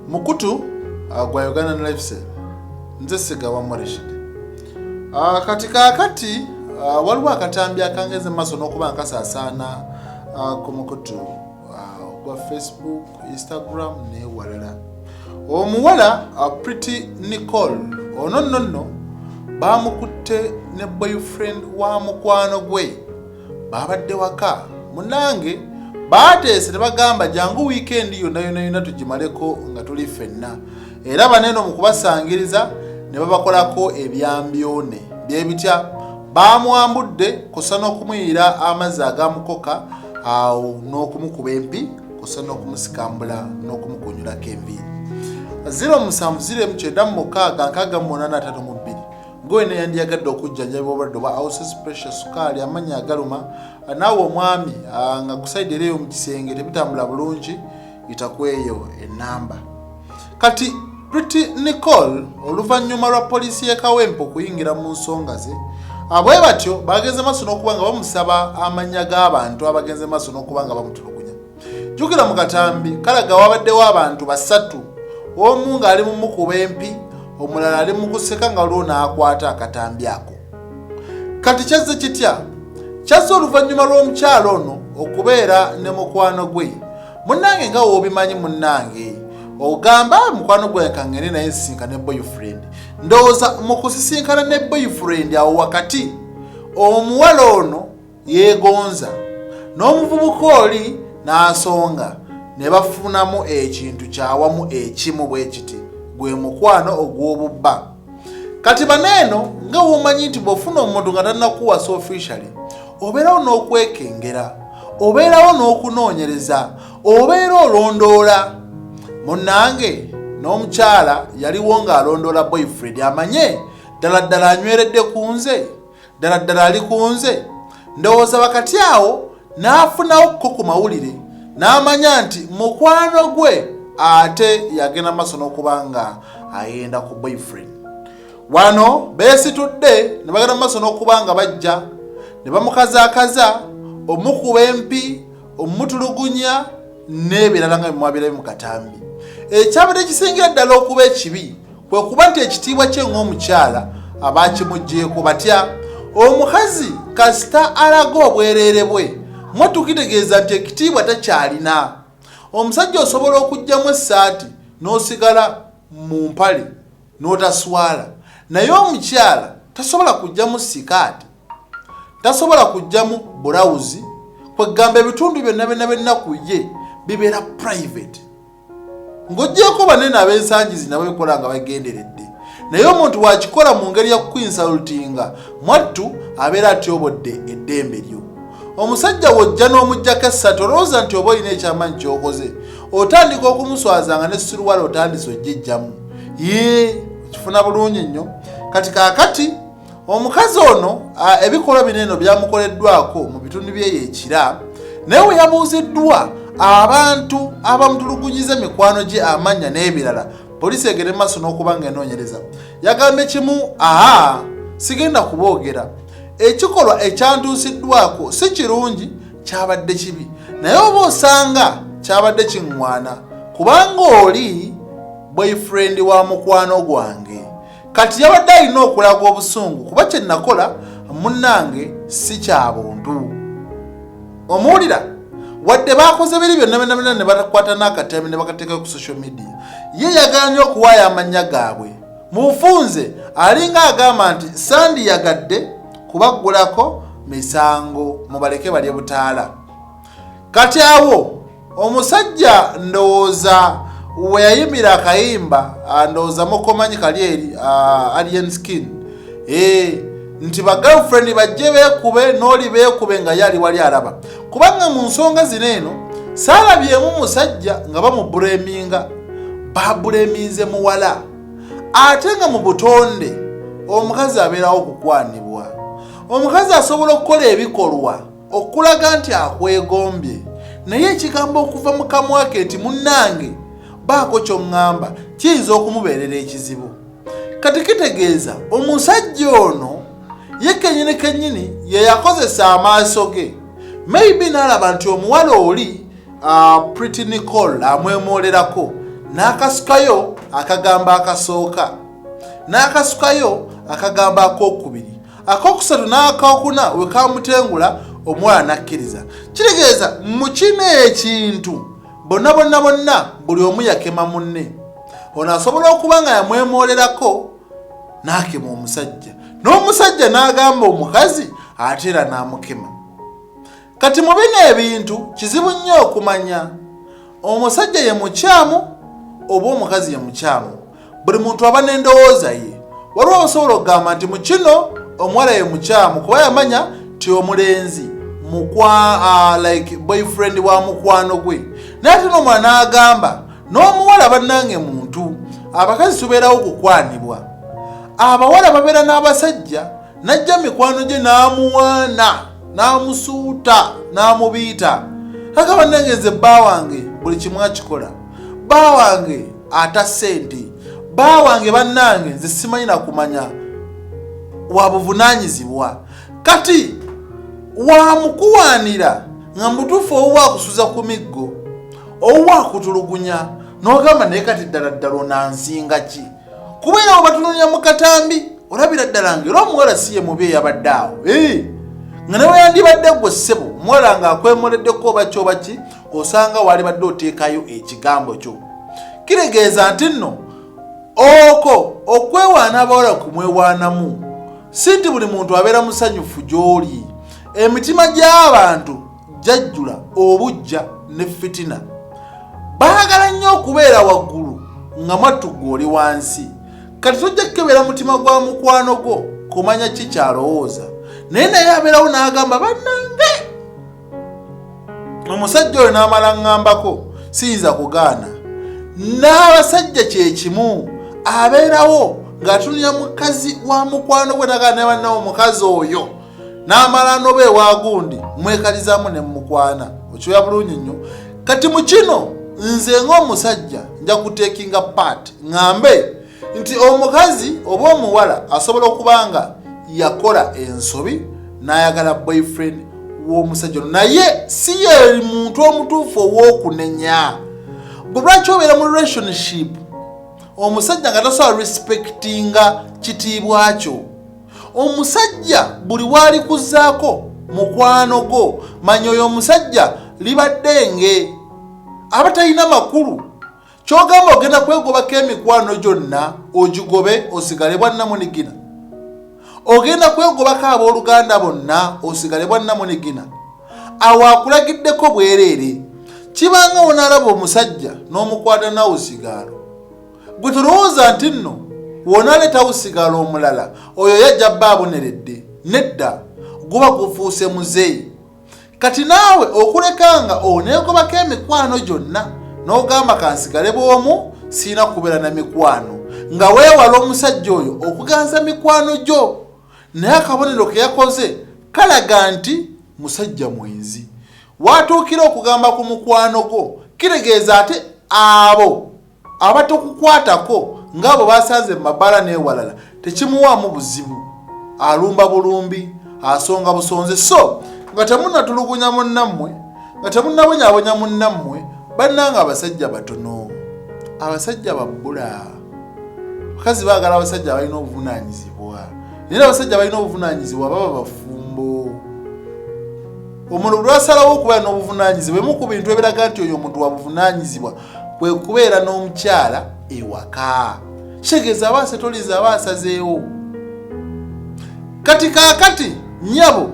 Mukutu gwa Uganda Lifestyle nze Sigawa Morishid. Katika kati waliwo akatambi akangeze maso n'okuba nkasaasaana ku mukutu gwa Facebook, Instagram ne walala. Omuwala Pretty Nicole ono nno baamukutte ne boyfriend wa mukwano gwe babadde waka munange baateese ne bagamba jangu weekend yonna tugimaleko nga tuli ffenna era baneno mu kubasangiriza ne babakolako ebyambyone byebitya baamwambudde kusa n'okumuyira amazzi agamukoka awo n'okumukuba empi kusa n'okumusikambula n'okumukunyulako enviiri 0709868832 gwene yandiyagadde okujjanjaba obulwadde obwa ulcerative pressure sukaali amanya agaluma naawe omwami nga kusaidireyo mu kisenge tebitambula bulungi itakweyo enamba kati Pretty Nicole oluvannyuma lwa poliisi y'e Kawempe okuyingira mu nsonga ze bwe batyo bagenze maaso n'okuba nga bamusaba amanya g'abantu abagenze maaso n'okuba nga bamutulugunya jjukira mu katambi kalaga wabaddewo abantu basatu omu ng'ali mu mukuba empi omulala ali mu kuseka nga waliwo n'akwata akatambi ako kati kyazze kitya kyazze oluvannyuma lw'omukyalo ono okubeera ne mukwano gwe munnange nga woobimanyi munnange ogamba mukwano gwe kangene naye sisinkana ne boyfriend ndowooza mu kusisinkana ne boyfriend awo wakati omuwala ono yeegonza n'omuvubuka oli n'asonga ne bafunamu ekintu kyawamu ekimu bwe kiti gwe mukwano ogw'obubba kati baneeno nga womanyi nti bw'ofuna omuntu nga tannakuwasa officially obeerawo n'okwekengera obeerawo n'okunoonyereza obeera olondoola munnange n'omukyala yaliwo ng'alondoola boyfriend amanye ddala ddala anyweredde ku nze ddala ddala ali ku nze ndowooza wakati awo n'afunawo ko ku mawulire n'amanya nti mukwano gwe ate yagenda maaso n'okuba nga ayenda ku boyfriend wano beesitudde ne bagenda maaso n'okuba nga bajja ne bamukazaakaza omukuba empi omutulugunya n'ebirala nga bimwabirayo mu katambi ekyabadde kisingira ddala okuba ekibi kwe kuba nti ekitiibwa kye ng'omukyala abaakimuggyeko batya omukazi kasita alaga obwereere bwe mwe tukitegeeza nti ekitiibwa takyalina omusajja osobola okugyamu essaati n'osigala mu mpale n'otaswala naye omukyala tasobola kugyamu sikaati tasobola kugyamu bulawuzi kwegamba ebitundu byonna by'ennaku ye bibeera private ng'oggyeko banene ab'ensangi zino babikola nga bagenderedde naye omuntu wakikola mu ngeri ya kwinsalutinga mwattu abeera atyobodde eddembe lyo omusajja wojja n'omuggyako essatu olowooza nti oba olina ekyamanyi ky'okoze otandika okumuswazanga ne siruwala otandise ojjijjamu kifuna bulungi nnyo kati kaakati omukazi ono ebikolwa bineeno byamukoleddwako mu bitundu bye ekira naye we yabuuziddwa abantu abamutulugunyiza mikwano gye amannya n'ebirala poliisi egere maaso n'okuba nga enoonyereza yagambye kimu sigenda kuboogera ekikolwa ekyantuusiddwako si kirungi kyabadde kibi naye oba osanga kyabadde kiŋŋwana kubanga oli boyfriend wa mukwano gwange kati yabadde alina okulaga obusungu kuba kye nakola munnange si kya buntu omuwulira wadde baakoze biri byonna ne batakwata n'akatambi ne bakateeka ku social media ye yagaanye okuwaayo amannya gaabwe mu bufunze alinga agamba nti sandiyagadde kubaggulako misango mubaleke balye butaala kati awo omusajja ndowooza we yayimira akayimba ndowooza mukomanyi kali eri alien skin nti bagirlfriend bajje beekube n'oli beekube nga yali wali alaba kubanga mu nsonga zino eno saalabyemu musajja nga bamubuleminga babuleminze muwala ate nga mu butonde omukazi abeerawo okukwanibwa omukazi asobola okukola ebikolwa okulaga nti akwegombye naye ekigambo okuva mu kamwa ke nti munnange baako ky'oŋŋamba kiyinza okumubeerera ekizibu kati kitegeeza omusajja ono ye kennyini ye yakozesa amaaso ge maybe n'alaba nti omuwala oli Pretty Nicole amwemolerako n'akasukayo akagamba akasooka, n'akasukayo akagamba akokubiri, akokusatu n'akokuna we kamutengula omuwala n'akkiriza. Kitegeeza mu kino ekintu bonna buli omu yakema munne. Ono asobola okuba nga yamwemoolerako n'akema omusajja, n'omusajja n'agamba omukazi ate era n'amukema. Kati mu bino ebintu kizibu nnyo okumanya omusajja ye mukyamu oba omukazi ye mukyamu. Buli muntu aba n'endowooza ye. Waliwo osobola okugamba nti mu kino omuwala ye mukyamu kuba yamanya ti omulenzi like boyfriend wa mukwano gwe, naye ate n'omwana n'agamba n'omuwala bannange muntu. Abakazi tubeerawo okukwanibwa, abawala babeera n'abasajja, najja mikwano gye n'amuwaana n'amusuuta n'amubiita. Aka bannange nze bba wange buli kimu akikola, bba wange ata ssente, bba wange bannange nze simanyi na kumanya wa buvunaanyizibwa. Kati wamukuwaanira nga mutuufu owaakusuza ku miggo, owaakutulugunya n'ogamba naye kati ddala onansinga ki? Kubeera awo batunuulira mu katambi olabira ddala ng'era omuwala si ye mubi eyabadde awo. Nga ne weyandibadde gwe ssebo omuwala ng'akwemoleddeko oba ki oba ki, osanga wali badde oteekayo ekigambo kyo. Kitegeeza nti nno okwo okwewaana abawala kumwewaanamu si nti buli muntu abeera musanyufu gy'oli. Emitima gy'abantu jajjula obujja ne fitina. Baagala nnyo okubeera waggulu nga mwattu gw'oli wansi. Kati tojja kukebera mutima gwa mukwano gwo kumanya ki kyalowooza, naye abeerawo n'agamba bannange. Omusajja oyo n'amala ngambako siyinza kugaana. N'abasajja kye kimu abeerawo ng'atunulira mukazi wa mukwano gwe n'agaana bannawo omukazi oyo n'amala noba ewa gundi mwekalizaamu ne mukwana. Okyoya bulungi nnyo. Kati mu kino nze ng'omusajja nja kuteekinga part ngambe nti omukazi oba omuwala asobola okuba nga yakola ensobi n'ayagala boyfriend w'omusajja ono, naye si ye muntu omutuufu ow'okunenya. Bwe lwaki obeera mu relationship omusajja nga tasobola respectinga kitiibwa kyo? Omusajja buli waali kuzzaako mukwano gwo manya oyo omusajja libadde nge aba talina makulu. Kyogamba ogenda kwegobako emikwano gyonna ogigobe osigale bwannamunigina? Ogenda kwegobako abooluganda bonna osigale bwannamunigina? Awo akulagiddeko bwereere. Kibanga onaalaba omusajja n'omukwata nawe osigaalo, gwe tolowooza nti nno wonaaletawo osigaalo omulala oyo yajja bba aboneredde. Nedda, guba gufuuse muzeeyi. Kati naawe okulekanga oneegobako emikwano gyonna n'ogamba kansigale bw'omu siina kubeera na mikwano, nga weewala omusajja oyo okuganza mikwano gyo. Naye akabonero ke yakoze kalaga nti musajja mwenzi. Watuukira okugamba ku mukwano gwo, kitegeeza ate abo abatokukwatako ng'abo basanze mu mabala n'ewalala tekimuwaamu buzibu. Alumba bulumbi, asonga busonze. So nga temunnatulugunya munnammwe, nga temunnabonyabonya munnammwe, bannanga abasajja batono, abasajja babbula. Bakazi baagala abasajja balina obuvunaanyizibwa, naye abasajja balina obuvunaanyizibwa baba bafumbo. Omuntu lwasalawo okubeera n'obuvunaanyizibwa, emu ku bintu ebiraga nti oyo omuntu wa buvunaanyizibwa kwe kubeera n'omukyala ewaka. Kitegeeza abaase toliza abaasazeewo. Kati kaakati nnyabo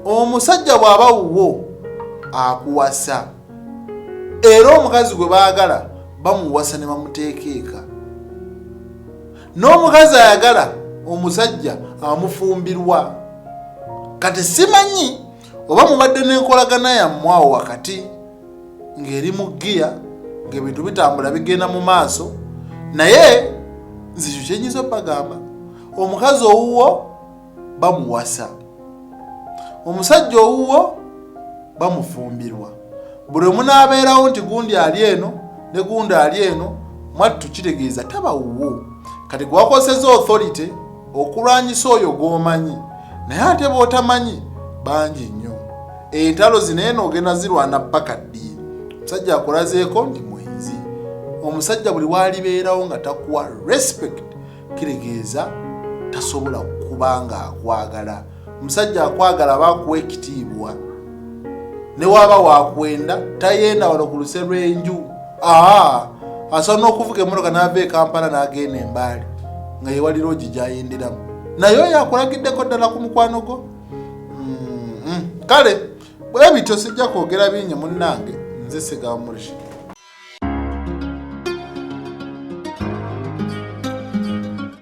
omusajja bw'aba wuwo akuwasa, era omukazi gwe baagala bamuwasa ne bamuteeka eka. N'omukazi ayagala omusajja amufumbirwa. Kati simanyi oba mubadde n'enkolagana yammwe awo wakati ng'eri mu giya ng'ebintu bitambula bigenda mu maaso, naye nze kyo kyenyinza obbagamba. Omukazi owuwo bamuwasa, omusajja owuwo bamufumbirwa. Buli omu n'abeerawo nti gundi ali eno ne gundi ali eno, mwattu kitegeeza taba wuwo. Kati gwakozesa authority okulwanyisa oyo gw'omanyi, naye ate b'otamanyi bangi nnyo. Entalo zino eno ogenda zirwana paka ddi. Omusajja akulazeeko ndi mwenzi, omusajja buli walibeerawo nga takuwa respect kiregeeza tasobola kubanga akwagala. Omusajja akwagala abakuwa ekitiibwa ne waba wakwenda tayenda wano ku luse lw'enju. Asobola n'okuvuga emmotoka n'ava e Kampala n'agenda e Mbale nga yewali loogi gy'ayenderamu, naye oyo akulagiddeko ddala ku mukwano gwo. Kale bwe bityo sijja kwogera bingi munnange, nze Sega Murishi.